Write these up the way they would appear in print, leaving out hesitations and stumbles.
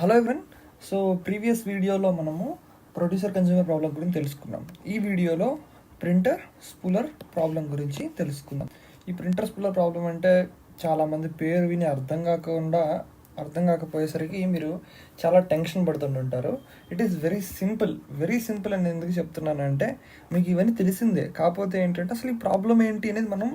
Hello ఎవరన్. So previous వీడియోలో మనము producer consumer problem గురించి తెలుసుకున్నాం. ఈ వీడియోలో ప్రింటర్ స్పూలర్ ప్రాబ్లం గురించి తెలుసుకుందాం. ఈ ప్రింటర్ స్పూలర్ ప్రాబ్లం అంటే చాలామంది పేరు విని అర్థం కాకపోయేసరికి మీరు చాలా టెన్షన్ పడుతుంటారు. ఇట్ ఈస్ వెరీ సింపుల్ అని ఎందుకు చెప్తున్నానంటే మీకు ఇవన్నీ తెలిసిందే. కాకపోతే ఏంటంటే అసలు ఈ ప్రాబ్లం ఏంటి అనేది మనం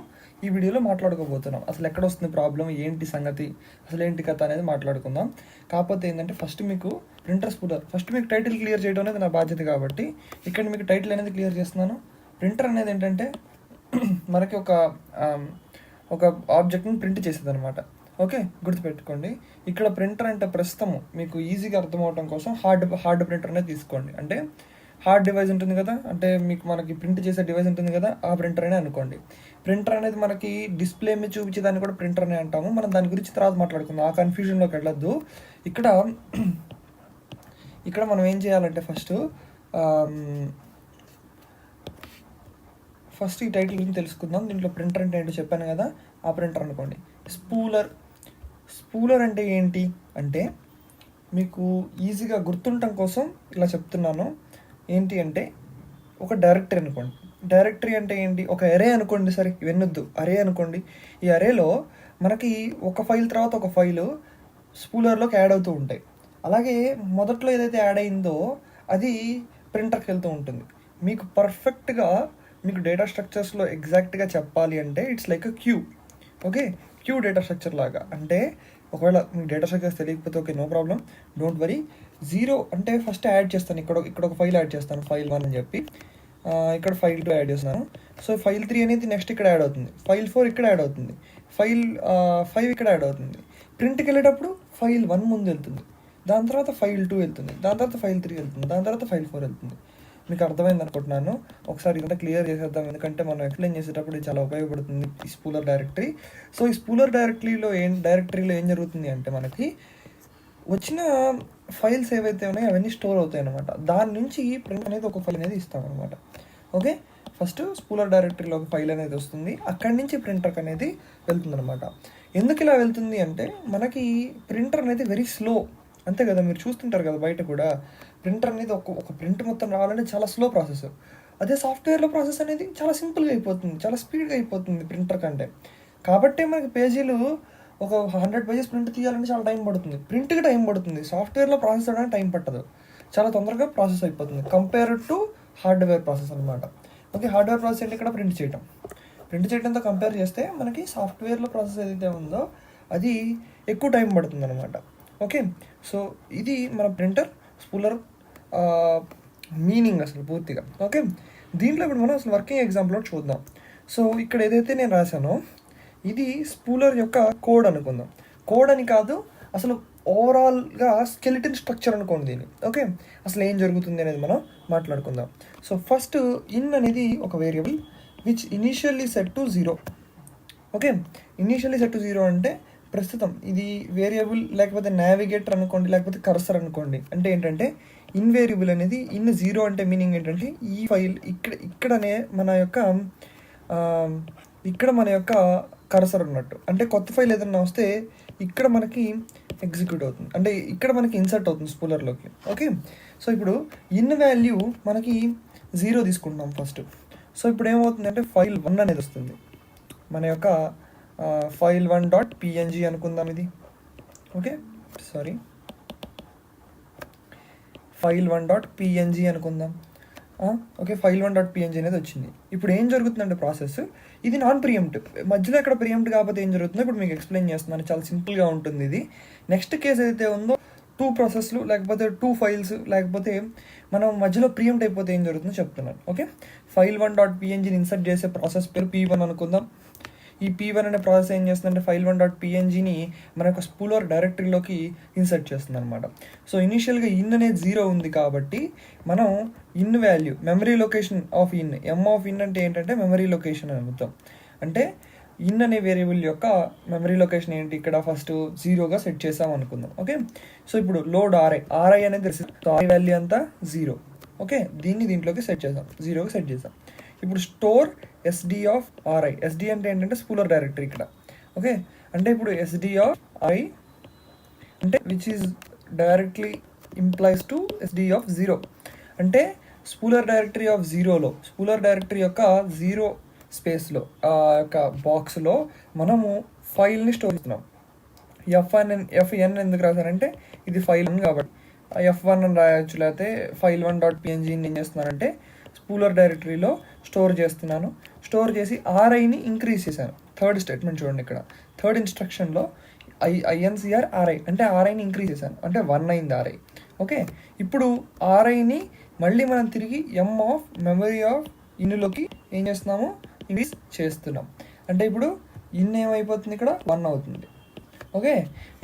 ఈ వీడియోలో మాట్లాడుకోబోతున్నాం. అసలు ఎక్కడ వస్తుంది ప్రాబ్లం, ఏంటి సంగతి, అసలు ఏంటి కథ అనేది మాట్లాడుకుందాం. కాకపోతే ఏంటంటే ఫస్ట్ మీకు ప్రింటర్ స్పూలర్ మీకు టైటిల్ క్లియర్ చేయడం అనేది నా బాధ్యత కాబట్టి ఇక్కడ మీకు టైటిల్ అనేది క్లియర్ చేస్తున్నాను. ప్రింటర్ అనేది ఏంటంటే మనకి ఒక ఆబ్జెక్ట్ని ప్రింట్ చేసేది అనమాట. ఓకే, గుర్తుపెట్టుకోండి. ఇక్కడ ప్రింటర్ అంటే ప్రస్తుతం మీకు ఈజీగా అర్థం అవడం కోసం హార్డ్ ప్రింటర్ అనేది తీసుకోండి. అంటే హార్డ్ డివైస్ ఉంటుంది కదా, అంటే మనకి ప్రింట్ చేసే డివైస్ ఉంటుంది కదా, ఆ ప్రింటర్ అనే అనుకోండి. ప్రింటర్ అనేది మనకి డిస్ప్లే మీద చూపించేదాన్ని కూడా ప్రింటర్ అనే అంటాము. మనం దాని గురించి తర్వాత మాట్లాడుకుందాం, ఆ కన్ఫ్యూజన్లోకి వెళ్ళొద్దు. ఇక్కడ మనం ఏం చేయాలంటే ఫస్ట్ ఈ టైటిల్ గురించి తెలుసుకుందాం. దీంట్లో ప్రింటర్ అంటే ఏంటో చెప్పాను కదా, ఆ ప్రింటర్ అనుకోండి. స్పూలర్ అంటే ఏంటి అంటే మీకు ఈజీగా గుర్తుండటం కోసం ఇలా చెప్తున్నాను. ఏంటి అంటే ఒక డైరెక్టరీ అనుకోండి. డైరెక్టరీ అంటే ఏంటి, ఒక అరే అనుకోండి. సరే, వినొద్దు, అరే అనుకోండి. ఈ అరేలో మనకి ఒక ఫైల్ తర్వాత ఒక ఫైలు స్పూలర్లోకి యాడ్ అవుతూ ఉంటాయి. అలాగే మొదట్లో ఏదైతే యాడ్ అయిందో అది ప్రింటర్కి వెళ్తూ ఉంటుంది. మీకు పర్ఫెక్ట్గా మీకు డేటా స్ట్రక్చర్స్లో ఎగ్జాక్ట్గా చెప్పాలి అంటే it's like a queue. Okay, queue data structure లాగా. అంటే ఒకవేళ మీకు డేటా స్ట్రక్చర్స్ తెలియకపోతే okay, no problem, don't worry. 0 అంటే ఫస్ట్ యాడ్ చేస్తాను. ఇక్కడ ఒక ఫైల్ యాడ్ చేస్తాను, ఫైల్ 1 అని చెప్పి. ఇక్కడ ఫైల్ 2 యాడ్ చేస్తున్నాను. సో ఫైల్ 3 అనేది నెక్స్ట్ ఇక్కడ యాడ్ అవుతుంది. ఫైల్ 4 ఇక్కడ యాడ్ అవుతుంది. ఫైల్ 5 ఇక్కడ యాడ్ అవుతుంది. ప్రింట్కి వెళ్ళేటప్పుడు ఫైల్ 1 ముందు వెళ్తుంది, దాని తర్వాత ఫైల్ 2 వెళ్తుంది, దాని తర్వాత ఫైల్ 3 వెళ్తుంది, దాని తర్వాత ఫైల్ 4 వెళ్తుంది. మీకు అర్థమైంది అనుకుంటున్నాను. ఒకసారి ఇదంతా క్లియర్ చేసేద్దాం, ఎందుకంటే మనం ఎక్స్ప్లెయిన్ చేసేటప్పుడు ఇది చాలా ఉపయోగపడుతుంది, ఈ స్పూలర్ డైరెక్టరీ. సో ఈ స్పూలర్ డైరెక్టరీలో ఏం జరుగుతుంది అంటే మనకి వచ్చిన ఫైల్స్ ఏవైతే ఉన్నాయో అవన్నీ స్టోర్ అవుతాయి అనమాట. దాని నుంచి ప్రింట్ అనేది ఒక ఫైల్ అనేది ఇస్తాం అనమాట. ఓకే, ఫస్ట్ స్పూలర్ డైరెక్టరీలో ఒక ఫైల్ అనేది వస్తుంది, అక్కడి నుంచి ప్రింటర్కి అనేది వెళ్తుంది అనమాట. ఎందుకు ఇలా వెళ్తుంది అంటే మనకి ప్రింటర్ అనేది వెరీ స్లో, అంతే కదా. మీరు చూస్తుంటారు కదా బయట కూడా, ప్రింటర్ అనేది ఒక ప్రింట్ మొత్తం రావాలంటే చాలా స్లో ప్రాసెస్. అదే సాఫ్ట్వేర్లో ప్రాసెస్ అనేది చాలా సింపుల్గా అయిపోతుంది, చాలా స్పీడ్గా అయిపోతుంది ప్రింటర్ కంటే. కాబట్టి మనకి పేజీలు ఒక 100 పేజెస్ ప్రింట్ తీయాలంటే చాలా టైం పడుతుంది, ప్రింట్కి టైం పడుతుంది. సాఫ్ట్వేర్లో ప్రాసెస్ అవ్వడానికి టైం పట్టదు, చాలా తొందరగా ప్రాసెస్ అయిపోతుంది కంపేర్ టు హార్డ్వేర్ ప్రాసెస్ అనమాట. ఓకే, హార్డ్వేర్ ప్రాసెస్ అంటే ఇక్కడ ప్రింట్ చేయడంతో కంపేర్ చేస్తే మనకి సాఫ్ట్వేర్లో ప్రాసెస్ ఏదైతే ఉందో అది ఎక్కువ టైం పడుతుంది అనమాట. ఓకే, సో ఇది మన ప్రింటర్ స్పూలర్ మీనింగ్ అసలు పూర్తిగా. ఓకే, దీంట్లో ఇప్పుడు మనం అసలు వర్కింగ్ ఎగ్జాంపుల్ చూద్దాం. సో ఇక్కడ ఏదైతే నేను రాశానో ఇది స్పూలర్ యొక్క కోడ్ అనుకుందాం. కోడ్ అని కాదు, అసలు ఓవరాల్గా స్కెలిటన్ స్ట్రక్చర్ అనుకోండి దీన్ని. ఓకే, అసలు ఏం జరుగుతుంది అనేది మనం మాట్లాడుకుందాం. సో ఫస్ట్ ఇన్ అనేది ఒక variable which initially set to 0. Okay, initially set to 0 అంటే ప్రస్తుతం ఇది వేరియబుల్, లేకపోతే నావిగేటర్ అనుకోండి, లేకపోతే కర్సర్ అనుకోండి. అంటే ఏంటంటే ఇన్ వేరియబుల్ అనేది 0 అంటే మీనింగ్ ఏంటంటే ఈ ఫైల్ ఇక్కడనే మన యొక్క కర్సర్ ఉన్నట్టు. అంటే కొత్త ఫైల్ ఏదైనా వస్తే ఇక్కడ మనకి ఎగ్జిక్యూట్ అవుతుంది, అంటే ఇక్కడ మనకి ఇన్సర్ట్ అవుతుంది స్పూలర్లోకి. ఓకే, సో ఇప్పుడు ఇన్ వాల్యూ మనకి 0 తీసుకుంటున్నాం ఫస్ట్. సో ఇప్పుడు ఏమవుతుందంటే ఫైల్ 1 అనేది వస్తుంది, మన యొక్క ఫైల్ 1.png అనుకుందాం ఇది. ఓకే, ఫైల్ 1.png అనుకుందాం. ఓకే, ఫైల్ 1.png అనేది వచ్చింది. ఇప్పుడు ఏం జరుగుతుందంటే ప్రాసెస్ ఇది నాన్ ప్రియంప్ట్. మధ్యలో ఎక్కడ ప్రియంప్ట్ కాకపోతే ఏం జరుగుతుందో ఇప్పుడు మీకు ఎక్స్ప్లెయిన్ చేస్తున్నాను. చాలా సింపుల్గా ఉంటుంది ఇది. నెక్స్ట్ కేసు ఏదైతే ఉందో 2 ప్రాసెస్లు లేకపోతే 2 ఫైల్స్ లేకపోతే మనం మధ్యలో ప్రియంప్ట్ అయిపోతే ఏం జరుగుతుందో చెప్తున్నాను. ఓకే, ఫైల్ 1.pngని ఇన్సర్ట్ చేసే ప్రాసెస్ పేరు P1 అనుకుందాం. ఈ P1 అనే ప్రాసెస్ ఏం చేస్తుందంటే ఫైల్ 1.pngని మన యొక్క స్పూలర్ డైరెక్టరీలోకి ఇన్సర్ట్ చేస్తుంది అనమాట. సో ఇనీషియల్గా ఇన్ అనేది 0 ఉంది కాబట్టి మనం in value memory location of in, M of in అంటే ఏంటంటే మెమరీ లొకేషన్ అని అర్థం. అంటే ఇన్ అనే వేరియబుల్ యొక్క మెమరీ లొకేషన్ ఏంటి, ఇక్కడ ఫస్ట్ 0గా సెట్ చేసాం అనుకుందాం. ఓకే, సో ఇప్పుడు లోడ్ ఆర్ఐ అనేది ఆర్ఐ వాల్యూ అంతా 0. ఓకే, దీంట్లోకి సెట్ చేసాం, 0గా సెట్ చేసాం. ఇప్పుడు store SD of RI. SD అంటే ఏంటంటే స్పూలర్ డైరెక్టరీ ఇక్కడ. ఓకే, అంటే ఇప్పుడు ఎస్డి ఆఫ్ ఐ అంటే which is directly implies to SD of 0. అంటే స్పూలర్ డైరెక్టరీ ఆఫ్ 0లో, స్పూలర్ డైరెక్టరీ యొక్క 0 స్పేస్లో యొక్క బాక్స్లో మనము ఫైల్ని స్టోర్ చేస్తున్నాం. ఎఫ్ఎన్ ఎందుకు రాశారంటే ఇది ఫైల్ 1 కాబట్టి F1 అని రాయొచ్చు, లేకపోతే file1.png ఏం చేస్తున్నానంటే స్పూలర్ డైరెక్టరీలో స్టోర్ చేస్తున్నాను. స్టోర్ చేసి ఆర్ఐని ఇంక్రీజ్ చేశాను. థర్డ్ స్టేట్మెంట్ చూడండి, ఇక్కడ థర్డ్ ఇన్స్ట్రక్షన్లో INCR RI అంటే ఆర్ఐని ఇంక్రీజ్ చేశాను, అంటే 1 అయింది ఆర్ఐ. ఓకే, ఇప్పుడు ఆర్ఐని మళ్ళీ మనం తిరిగి ఎమ్ ఆఫ్ మెమరీ ఆఫ్ ఇన్లోకి ఏం చేస్తున్నాము, ఇంక్రీజ్ చేస్తున్నాం. అంటే ఇప్పుడు ఇన్ ఏమైపోతుంది, ఇక్కడ 1 అవుతుంది. ఓకే,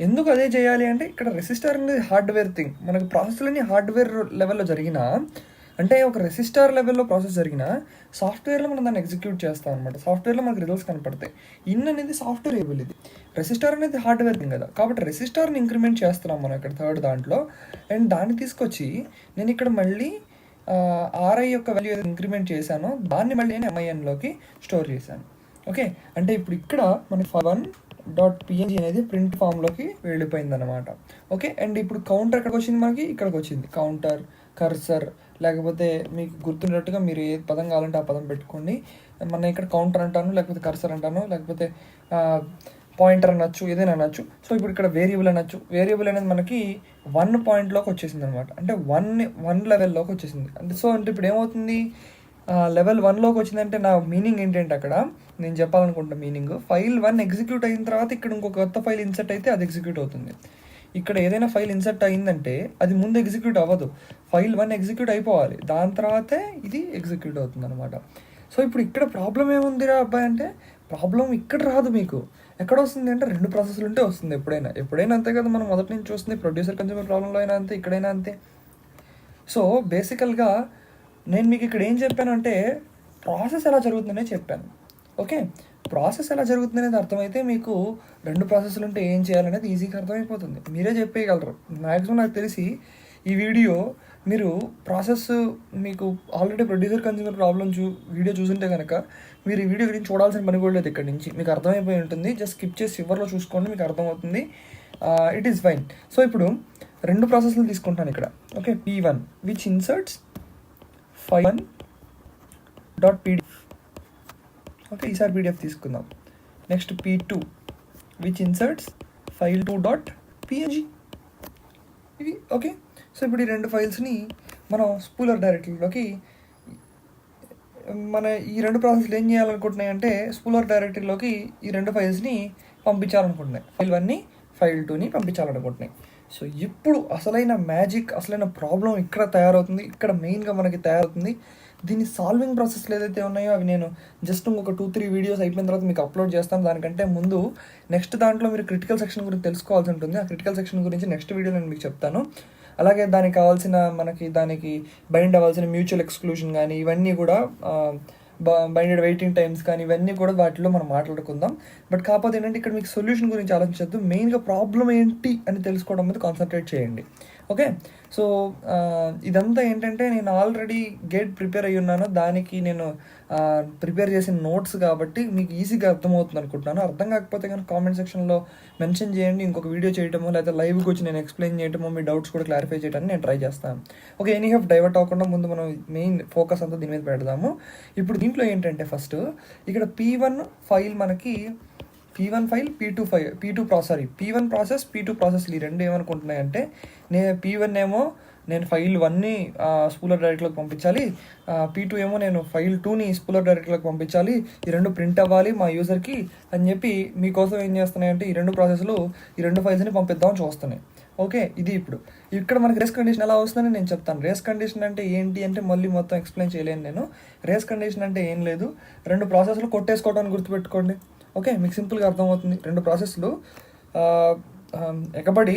ఎందుకు అదే చేయాలి అంటే ఇక్కడ రెసిస్టర్ అనేది హార్డ్వేర్ థింగ్. మనకు ప్రాసెస్లన్నీ హార్డ్వేర్ లెవెల్లో జరిగినా, అంటే ఒక రెసిస్టర్ లెవెల్లో ప్రాసెస్ జరిగిన సాఫ్ట్వేర్లో మనం దాన్ని ఎగ్జిక్యూట్ చేస్తాం అనమాట. సాఫ్ట్వేర్లో మనకు రిజల్ట్స్ కనపడతాయి. ఇన్ అనేది సాఫ్ట్వేర్ ఏబుల్, ఇది రెసిస్టర్ అనేది హార్డ్వేర్ థింగ్ కదా. కాబట్టి రెసిస్టర్ని ఇంక్రిమెంట్ చేస్తున్నాం మనం ఇక్కడ థర్డ్ దాంట్లో. అండ్ దాన్ని తీసుకొచ్చి నేను ఇక్కడ మళ్ళీ ఆర్ఐ యొక్క వాల్యూ ఏదైతే ఇంక్రిమెంట్ చేశానో దాన్ని మళ్ళీ నేను MINలోకి స్టోర్ చేశాను. ఓకే, అంటే ఇప్పుడు ఇక్కడ మనకి file1.png అనేది ప్రింట్ ఫామ్లోకి వెళ్ళిపోయింది అనమాట. ఓకే, అండ్ ఇప్పుడు కౌంటర్ ఎక్కడికి వచ్చింది, మనకి ఇక్కడికి వచ్చింది. కౌంటర్, కర్సర్, లేకపోతే మీకు గుర్తున్నట్టుగా మీరు ఏ పదం కావాలంటే ఆ పదం పెట్టుకోండి. మన ఇక్కడ కౌంటర్ అంటాను, లేకపోతే కర్సర్ అంటాను, లేకపోతే పాయింటర్ అనొచ్చు, ఏదైనా అనొచ్చు. సో ఇప్పుడు ఇక్కడ వేరియబుల్ అనొచ్చు. వేరియబుల్ అనేది మనకి 1 పాయింట్లోకి వచ్చేసింది అనమాట, అంటే 1 లెవెల్లోకి వచ్చేసింది. అంటే సో అంటే ఇప్పుడు ఏమవుతుంది, లెవెల్ 1లోకి వచ్చిందంటే నా మీనింగ్ ఏంటంటే అక్కడ నేను చెప్పాలనుకుంటున్న మీనింగ్, ఫైల్ 1 ఎగ్జిక్యూట్ అయిన తర్వాత ఇక్కడ ఇంకొక కొత్త ఫైల్ ఇన్సర్ట్ అయితే అది ఎగ్జిక్యూట్ అవుతుంది. ఇక్కడ ఏదైనా ఫైల్ ఇన్సర్ట్ అయిందంటే అది ముందు ఎగ్జిక్యూట్ అవ్వదు, ఫైల్ 1 ఎగ్జిక్యూట్ అయిపోవాలి, దాని తర్వాతే ఇది ఎగ్జిక్యూట్ అవుతుంది అనమాట. సో ఇప్పుడు ఇక్కడ ప్రాబ్లం ఏముందిరా అబ్బాయి అంటే, ప్రాబ్లం ఇక్కడ రాదు, మీకు ఎక్కడ వస్తుంది అంటే 2 ప్రాసెస్లు ఉంటే వస్తుంది. ఎప్పుడైనా అంతే కదా, మనం మొదటి నుంచి చూస్తుంది ప్రొడ్యూసర్ కన్స్యూమర్ ప్రాబ్లంలో అయినా అంతే, ఇక్కడైనా అంతే. సో బేసికల్గా నేను మీకు ఇక్కడ ఏం చెప్పాను అంటే ప్రాసెస్ ఎలా జరుగుతుందనే చెప్పాను. ఓకే, ప్రాసెస్ ఎలా జరుగుతుంది అనేది అర్థమైతే మీకు 2 ప్రాసెస్లు ఉంటే ఏం చేయాలనేది ఈజీగా అర్థమైపోతుంది, మీరే చెప్పేయగలరు. మ్యాక్సిమం నాకు తెలిసి ఈ వీడియో మీరు ప్రాసెస్ మీకు already producer consumer problem video చూసుంటే కనుక మీరు ఈ వీడియో గురించి చూడాల్సిన పని కూడా లేదు. ఇక్కడ నుంచి మీకు అర్థమైపోయి ఉంటుంది, జస్ట్ స్కిప్ చేసి చివరిలో చూసుకోండి, మీకు అర్థమవుతుంది. It is fine. సో ఇప్పుడు 2 ప్రాసెస్లు తీసుకుంటాను ఇక్కడ. Okay, P1 which inserts file1.pdf. Okay, ఈసారి PDF తీసుకుందాం. Next P2 which inserts file2.png. ఇవి ఓకే. సో ఇప్పుడు ఈ 2 ఫైల్స్ని మనం స్పూలర్ డైరెక్టరీలోకి మన ఈ 2 ప్రాసెస్లు ఏం చేయాలనుకుంటున్నాయి అంటే స్పూలర్ డైరెక్టరీలోకి ఈ 2 ఫైల్స్ని పంపించాలనుకుంటున్నాయి. ఫైల్ 1ని ఫైల్ 2ని పంపించాలనుకుంటున్నాయి. సో ఇప్పుడు అసలైన మ్యాజిక్, అసలైన ప్రాబ్లం ఇక్కడ తయారవుతుంది, ఇక్కడ మెయిన్గా మనకి తయారవుతుంది. దీని సాల్వింగ్ ప్రాసెస్లు ఏదైతే ఉన్నాయో అవి నేను జస్ట్ ఇంకొక 2-3 వీడియోస్ అయిపోయిన తర్వాత మీకు అప్లోడ్ చేస్తాను. దానికంటే ముందు నెక్స్ట్ దాంట్లో మీరు క్రిటికల్ సెక్షన్ గురించి తెలుసుకోవాల్సి ఉంటుంది. ఆ క్రిటికల్ సెక్షన్ గురించి నెక్స్ట్ వీడియో నేను మీకు చెప్తాను. అలాగే దానికి కావాల్సిన దానికి బైండ్ అవ్వాల్సిన మ్యూచువల్ ఎక్స్క్లూజన్ కానీ ఇవన్నీ కూడా బైండెడ్ వెయిటింగ్ టైమ్స్ కానీ ఇవన్నీ కూడా వాటిలో మనం మాట్లాడుకుందాం. బట్ కాకపోతే ఏంటంటే ఇక్కడ మీకు సొల్యూషన్ గురించి ఆలోచించద్దు, మెయిన్గా ప్రాబ్లం ఏంటి అని తెలుసుకోవడం మీద కాన్సన్ట్రేట్ చేయండి. ఓకే, సో ఇదంతా ఏంటంటే నేను ఆల్రెడీ గేట్ ప్రిపేర్ అయ్యి ఉన్నాను, దానికి నేను ప్రిపేర్ చేసిన నోట్స్ కాబట్టి మీకు ఈజీగా అర్థమవుతుంది అనుకుంటున్నాను. అర్థం కాకపోతే కనుక కామెంట్ సెక్షన్లో మెన్షన్ చేయండి, ఇంకొక వీడియో చేయటమో లేకపోతే లైవ్కి వచ్చి నేను ఎక్స్ప్లెయిన్ చేయటమో, మీ డౌట్స్ కూడా క్లారిఫై చేయడానికి నేను ట్రై చేస్తాను. ఓకే, ఎనీ హాఫ్ డైవర్ట్ అవ్వకుండా ముందు మనం మెయిన్ ఫోకస్ అంతా దీని మీద పెడదాము. ఇప్పుడు దీంట్లో ఏంటంటే ఫస్ట్ ఇక్కడ P1 ఫైల్ మనకి P1 file P2 process P2 process ఈ 2 ఏమనుకుంటున్నాయంటే నేను P1 ఏమో నేను ఫైల్ 1ని స్పూలర్ డైరెక్ట్లోకి పంపించాలి, P2 ఏమో నేను ఫైల్ 2ని స్పూలర్ డైరెక్ట్లోకి పంపించాలి, ఈ 2 ప్రింట్ అవ్వాలి మా యూజర్కి అని చెప్పి మీకోసం ఏం చేస్తున్నాయంటే ఈ 2 ప్రాసెస్లు ఈ 2 ఫైల్స్ని పంపిద్దామని చూస్తున్నాయి. ఓకే, ఇది ఇప్పుడు ఇక్కడ మనకి రేస్ కండిషన్ ఎలా వస్తుందని నేను చెప్తాను. రేస్ కండిషన్ అంటే ఏంటి అంటే మళ్ళీ మొత్తం ఎక్స్ప్లెయిన్ చేయలేను నేను. రేస్ కండిషన్ అంటే ఏం లేదు, 2 ప్రాసెస్లు కొట్టేసుకోవడానికి గుర్తుపెట్టుకోండి. ఓకే, మీకు సింపుల్గా అర్థమవుతుంది. 2 ప్రాసెస్లు ఎగబడి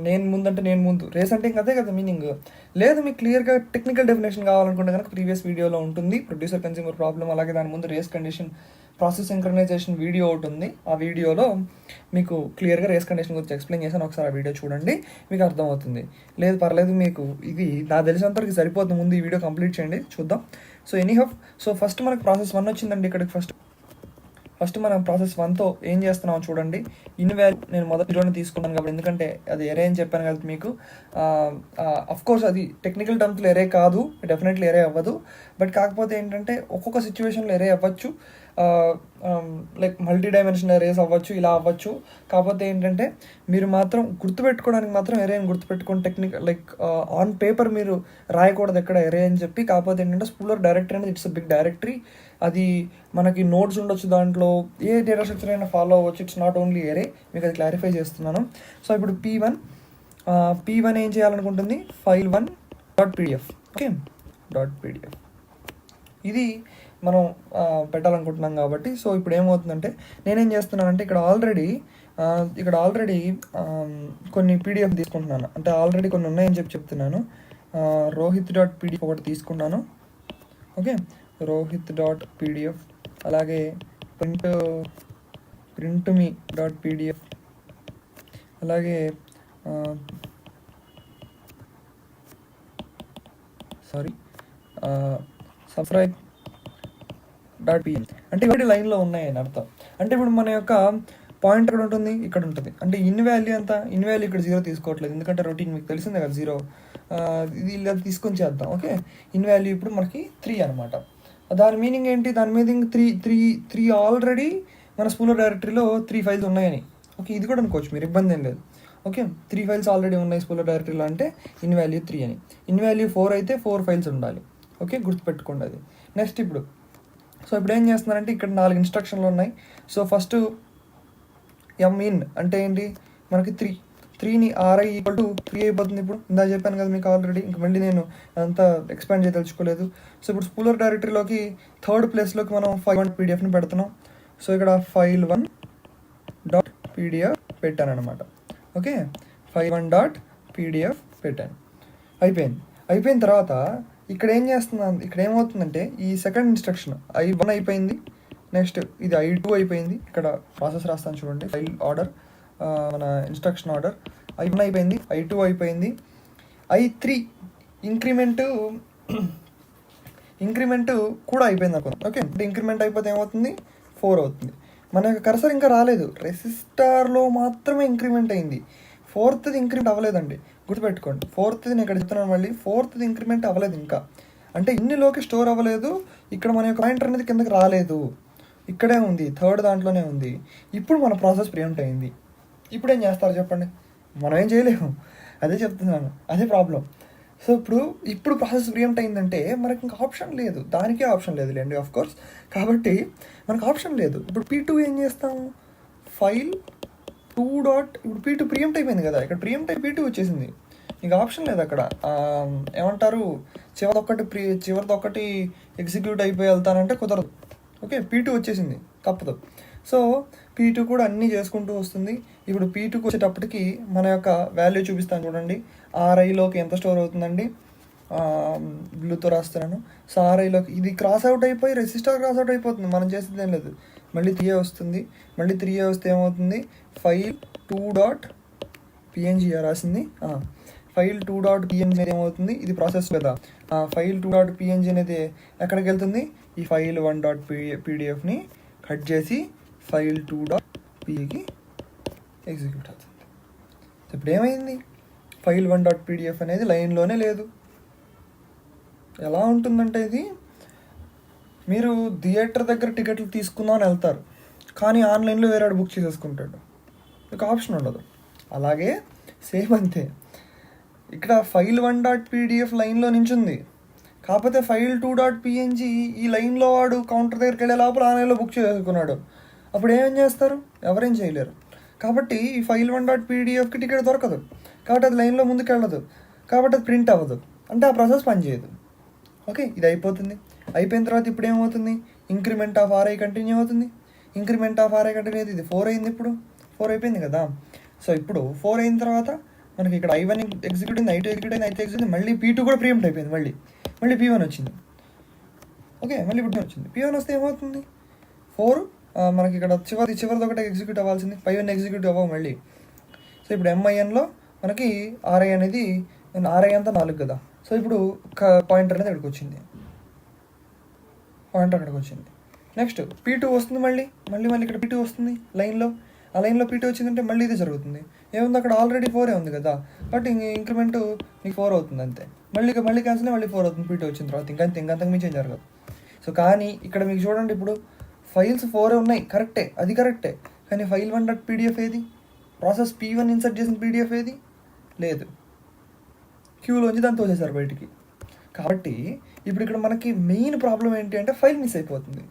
నేను ముందంటే నేను ముందు, రేస్ అంటే ఇంక అదే కదా మీనింగ్. లేదు మీకు క్లియర్గా టెక్నికల్ డెఫినేషన్ కావాలనుకుంటే కనుక ప్రీవియస్ వీడియోలో ఉంటుంది, ప్రొడ్యూసర్ కన్స్యూమర్ ప్రాబ్లం. అలాగే దాని ముందు race condition process synchronisation video ఒకటి ఉంది, ఆ వీడియోలో మీకు క్లియర్గా రేస్ కండిషన్ గురించి ఎక్స్ప్లెయిన్ చేశాను. ఒకసారి ఆ వీడియో చూడండి, మీకు అర్థమవుతుంది. లేదు పర్లేదు, మీకు ఇది నాకు తెలిసినంతవరకు సరిపోతుంది, ముందు ఈ వీడియో కంప్లీట్ చేయండి, చూద్దాం. So any half, so first మనకు ప్రాసెస్ 1 వచ్చిందండి ఇక్కడికి ఫస్ట్. ఫస్ట్ మనం ప్రాసెస్ 1తో ఏం చేస్తున్నామో చూడండి. ఇన్ వాల్యూ నేను మొదటిలోనే తీసుకున్నాను కాబట్టి, ఎందుకంటే అది ఎరే అని చెప్పాను కదా మీకు. కోర్స్ అది టెక్నికల్ టర్మ్స్లో ఎరే కాదు, డెఫినెట్లీ ఎరే అవ్వదు. బట్ కాకపోతే ఏంటంటే ఒక్కొక్క సిచ్యువేషన్లో ఎరే అవ్వచ్చు, లైక్ మల్టీ డైమెన్షనల్ ఎరేస్ అవ్వచ్చు, ఇలా అవ్వచ్చు. కాకపోతే ఏంటంటే మీరు మాత్రం గుర్తుపెట్టుకోవడానికి మాత్రం ఎరే అని గుర్తుపెట్టుకోండి. టెక్నికల్ లైక్ ఆన్ పేపర్ మీరు రాయకూడదు ఎక్కడ ఎరే అని చెప్పి. కాకపోతే ఏంటంటే స్పూలర్ డైరెక్టరీ అనేది ఇట్స్ బిగ్ డైరెక్టరీ. అది మనకి నోట్స్ ఉండొచ్చు, దాంట్లో ఏ డేటా స్ట్రక్చర్ అయినా ఫాలో అవ్వచ్చు. ఇట్స్ నాట్ ఓన్లీ ఎరే, మీకు అది క్లారిఫై చేస్తున్నాను. సో ఇప్పుడు P1 ఏం చేయాలనుకుంటుంది, file1.pdf. ఓకే, .pdf ఇది మనం పెట్టాలనుకుంటున్నాం కాబట్టి. సో ఇప్పుడు ఏమవుతుందంటే నేనేం చేస్తున్నానంటే ఇక్కడ ఆల్రెడీ కొన్ని పీడిఎఫ్ తీసుకుంటున్నాను. అంటే ఆల్రెడీ కొన్ని ఉన్నాయని చెప్తున్నాను. rohit.pdf ఒకటి తీసుకున్నాను. ఓకే, rohit.pdf, అలాగే printme.pdf, అలాగే subscribe.png. అంటే ఇవి లైన్లో ఉన్నాయని అర్థం. అంటే ఇప్పుడు మన యొక్క పాయింట్ ఎక్కడ ఉంటుంది, ఇక్కడ ఉంటుంది. అంటే ఇన్ వాల్యూ ఎంత, ఇన్ వాల్యూ ఇక్కడ 0 తీసుకోవట్లేదు, ఎందుకంటే రొటీన్ మీకు తెలిసిందే కదా 0. ఇది ఇలా తీసుకొని చేద్దాం. ఓకే, ఇన్ వాల్యూ ఇప్పుడు మనకి 3 అనమాట. దాని మీనింగ్ ఏంటి, దాని మీనింగ్ త్రీ ఆల్రెడీ మన స్పూలర్ డైరెక్టరీలో 3 ఫైల్స్ ఉన్నాయని. ఓకే, ఇది కూడా అనుకోవచ్చు మీరు, ఇబ్బంది ఏం లేదు. ఓకే, 3 ఫైల్స్ ఆల్రెడీ ఉన్నాయి స్పూలర్ డైరెక్టరీలో అంటే ఇన్ వాల్యూ 3 అని. ఇన్ వాల్యూ 4 అయితే 4 ఫైల్స్ ఉండాలి. ఓకే, గుర్తుపెట్టుకోండి అది. నెక్స్ట్ ఇప్పుడు ఏం చేస్తున్నారంటే ఇక్కడ 4 ఇన్స్ట్రక్షన్లు ఉన్నాయి. సో ఫస్ట్ min అంటే ఏంటి, మనకి 3ని ri = 3 అయిపోతుంది. ఇప్పుడు ఇందా చెప్పాను కదా మీకు ఆల్రెడీ, ఇంక మళ్ళీ నేను అదంతా ఎక్స్పాండ్ చేయదలుచుకోలేదు. సో ఇప్పుడు స్పూలర్ డైరెక్టరీలోకి 3rd ప్లేస్లోకి మనం file1.pdfని పెడుతున్నాం. సో ఇక్కడ file1.pdf పెట్టాను అనమాట. ఓకే, file1.pdf పెట్టాను. అయిపోయిన తర్వాత ఇక్కడ ఏమవుతుందంటే ఈ సెకండ్ ఇన్స్ట్రక్షన్ i1 అయిపోయింది. నెక్స్ట్ ఇది i2 అయిపోయింది. ఇక్కడ ప్రాసెస్ రాస్తాను చూడండి, ఫైల్ ఆర్డర్, మన ఇన్స్ట్రక్షన్ ఆర్డర్. i1 అయిపోయింది, i2 అయిపోయింది, i3 ఇంక్రిమెంట్ కూడా అయిపోయింది అనుకుందాం. ఓకే, అంటే ఇంక్రిమెంట్ అయిపోతే ఏమవుతుంది, 4 అవుతుంది. మన యొక్క కర్సర్ ఇంకా రాలేదు, రెసిస్టార్లో మాత్రమే ఇంక్రిమెంట్ అయింది. 4th ఇంక్రిమెంట్ అవ్వలేదండి, గుర్తుపెట్టుకోండి. 4th నేను ఇక్కడ చెప్తున్నాను మళ్ళీ, 4th ఇంక్రిమెంట్ అవ్వలేదు ఇంకా. అంటే ఇన్నిలోకి స్టోర్ అవ్వలేదు. ఇక్కడ మన యొక్క పాయింటర్ అనేది కిందకి రాలేదు, ఇక్కడే ఉంది, 3rd దాంట్లోనే ఉంది. ఇప్పుడు మన ప్రాసెస్ ప్రియంప్ట్ అయింది. ఇప్పుడు ఏం చేస్తారు చెప్పండి, మనం ఏం చేయలేము, అదే చెప్తున్నాను, అదే ప్రాబ్లం. సో ఇప్పుడు ప్రాసెస్ ప్రియంప్ట్ అయిందంటే మనకి ఇంకా ఆప్షన్ లేదు, దానికే ఆప్షన్ లేదు లేండి కోర్స్. కాబట్టి మనకు ఆప్షన్ లేదు. ఇప్పుడు P2 ఏం చేస్తాము, file2. ఇప్పుడు P2 ప్రియంప్ట్ అయిపోయింది కదా, ఇక్కడ ప్రియంప్ట్ అయి P2 వచ్చేసింది. ఇంకా ఆప్షన్ లేదు అక్కడ. ఏమంటారు, చివరిదొక్కటి ఎగ్జిక్యూట్ అయిపోయి వెళ్తానంటే కుదరదు. ఓకే, P2 వచ్చేసింది, తప్పదు. సో P2 కూడా అన్నీ చేసుకుంటూ వస్తుంది. ఇప్పుడు P2కి వచ్చేటప్పటికి మన యొక్క వాల్యూ చూపిస్తాను చూడండి. RIలోకి ఎంత స్టోర్ అవుతుందండి, బ్లూతో రాస్తున్నాను. సో RIలోకి ఇది క్రాస్ అవుట్ అయిపోయి రెసిస్టర్ క్రాస్ అవుట్ అయిపోతుంది, మనం చేసేది ఏం లేదు. మళ్ళీ 3A వస్తుంది. మళ్ళీ 3A వస్తే ఏమవుతుంది, file2.png రాసింది. file2.png ఏమవుతుంది, ఇది ప్రాసెస్ కదా. file2.png అనేది ఎక్కడికి వెళ్తుంది, ఈ file1.pdfని కట్ చేసి file2.pకి ఎగ్జిక్యూట్ అవుతుంది. ఇప్పుడు ఏమైంది, file1.pdf అనేది లైన్లోనే లేదు. ఎలా ఉంటుందంటే ఇది, మీరు థియేటర్ దగ్గర టికెట్లు తీసుకుందాం అని వెళ్తారు, కానీ ఆన్లైన్లో వేరే బుక్ చేసేసుకుంటాడు, మీకు ఆప్షన్ ఉండదు. అలాగే సేమ్ అంతే, ఇక్కడ file1.pdf లైన్లో నించుంది, కాకపోతే file2.png ఈ లైన్లో వాడు కౌంటర్ దగ్గరికి వెళ్ళే లోపల ఆన్లైన్లో బుక్ చేసుకున్నాడు. అప్పుడు ఏం చేస్తారు, ఎవరేం చేయలేరు. కాబట్టి ఈ file1.pdfకి టికెట్ దొరకదు, కాబట్టి అది లైన్లో ముందుకు వెళ్ళదు, కాబట్టి అది ప్రింట్ అవ్వదు, అంటే ఆ ప్రాసెస్ పనిచేయదు. ఓకే, ఇది అయిపోయిన తర్వాత ఇప్పుడు ఏమవుతుంది, ఇంక్రిమెంట్ ఆఫ్ RI కంటిన్యూ అవుతుంది. ఇంక్రిమెంట్ ఆఫ్ RI కంటిన్యూ అవుతుంది. ఇది 4 అయింది, ఇప్పుడు 4 అయిపోయింది కదా. సో ఇప్పుడు 4 అయిన తర్వాత మనకి ఇక్కడ i1 ఎగ్జిక్యూట్ అయింది, i2 ఎగ్జిక్యూట్ అయింది, i3 ఎగ్జిక్యూట్ అయింది, మళ్ళీ P2 కూడా ప్రియంప్ట్ అయిపోయింది. మళ్ళీ P1 వచ్చింది. ఓకే, మళ్ళీ ఇప్పుడు వచ్చింది. P1 వస్తే ఏమవుతుంది, 4 మనకి ఇక్కడ చివరిది ఒకటి ఎగ్జిక్యూట్ అవ్వాల్సింది, పైవన్నీ ఎగ్జిక్యూట్ అవ్వవు మళ్ళీ. సో ఇప్పుడు MINలో మనకి RI అనేది, RI అంతా 4 కదా. సో ఇప్పుడు పాయింటర్ అనేది అక్కడికి వచ్చింది, నెక్స్ట్ P2 వస్తుంది, మళ్ళీ ఇక్కడ P2 వస్తుంది లైన్లో. ఆ లైన్లో P2 వచ్చిందంటే మళ్ళీ ఇది జరుగుతుంది. ఏముంది అక్కడ ఆల్రెడీ 4 ఉంది కదా, బట్ ఇంక్రిమెంట్ నీకు 4 అవుతుంది అంతే. మళ్ళీ క్యాన్సిల్ మళ్ళీ 4 అవుతుంది P2 వచ్చిన తర్వాత. ఇంకంతకు మించి ఏం జరగదు. సో కానీ ఇక్కడ మీకు చూడండి, ఇప్పుడు ఫైల్స్ 4 ఉన్నాయి, కరెక్టే, అది కరెక్టే. కానీ file1.pdf ఏది, ప్రాసెస్ P1 ఇన్సర్ట్ చేసిన పీడిఎఫ్ ఏది లేదు, క్యూలోంచి దాన్ని తోసేశారు బయటికి. కాబట్టి ఇప్పుడు ఇక్కడ మనకి మెయిన్ ప్రాబ్లం ఏంటి అంటే ఫైల్ మిస్ అయిపోతుంది.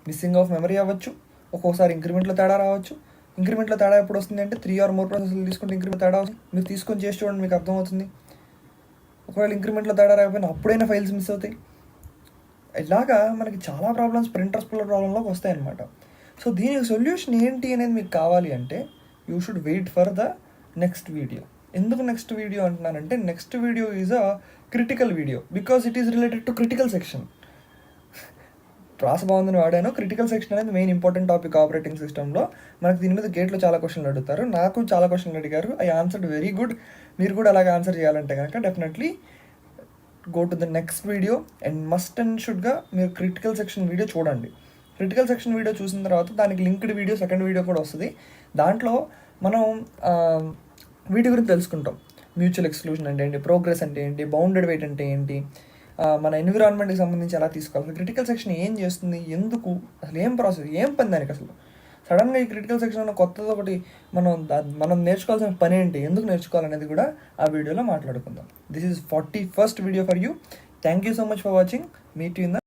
మిస్సింగ్ ఆఫ్ మెమరీ అవ్వచ్చు, ఒక్కోసారి ఇంక్రిమెంట్లో తేడా రావచ్చు. ఇంక్రిమెంట్లో తేడా ఎప్పుడు వస్తుంది అంటే 3 or more ప్రాసెస్లు తీసుకుంటే ఇంక్రిమెంట్ తేడా అవుతుంది. మీరు తీసుకొని చేసి చూడండి, మీకు అర్థమవుతుంది. ఒకవేళ ఇంక్రిమెంట్లో తేడా రాకపోయినా అప్పుడైనా ఫైల్స్ మిస్ అవుతాయి. ఇలాగా మనకి చాలా ప్రాబ్లమ్స్ ప్రింటర్స్ ప్రాబ్లంలోకి వస్తాయన్నమాట. సో దీనికి సొల్యూషన్ ఏంటి అనేది మీకు కావాలి అంటే you should wait for the next video. ఎందుకు నెక్స్ట్ వీడియో అంటున్నానంటే next video is a critical video because it is related to critical section. ప్రాస బాగుందని వాడాను. క్రిటికల్ సెక్షన్ అనేది మెయిన్ ఇంపార్టెంట్ టాపిక్ ఆపరేటింగ్ సిస్టంలో. మనకు దీని మీద గేట్లో చాలా క్వశ్చన్లు అడుగుతారు, నాకు చాలా క్వశ్చన్లు అడిగారు. I answered very good. మీరు కూడా అలాగే ఆన్సర్ చేయాలంటే కనుక definitely go to the next video and must and షుడ్గా మీరు క్రిటికల్ సెక్షన్ వీడియో చూడండి. క్రిటికల్ సెక్షన్ వీడియో చూసిన తర్వాత దానికి లింక్డ్ వీడియో, సెకండ్ వీడియో కూడా వస్తుంది. దాంట్లో మనం వీటి గురించి తెలుసుకుంటాం. మ్యూచువల్ ఎక్స్క్లూజన్ అంటే ఏంటి, ప్రోగ్రెస్ అంటే ఏంటి, బౌండెడ్ వెయిట్ అంటే ఏంటి, మన ఎన్విరాన్మెంట్కి సంబంధించి ఎలా తీసుకోవాలి, క్రిటికల్ సెక్షన్ ఏం చేస్తుంది, ఎందుకు, అసలు ఏం ప్రాసెస్, ఏం పని దానికి అసలు. సడన్గా ఈ క్రిటికల్ సెక్షన్ కొత్తది ఒకటి మనం నేర్చుకోవాల్సిన పని ఏంటి, ఎందుకు నేర్చుకోవాలనేది కూడా ఆ వీడియోలో మాట్లాడుకుందాం. This is 41st video for you. Thank you so much for watching. Meet you in the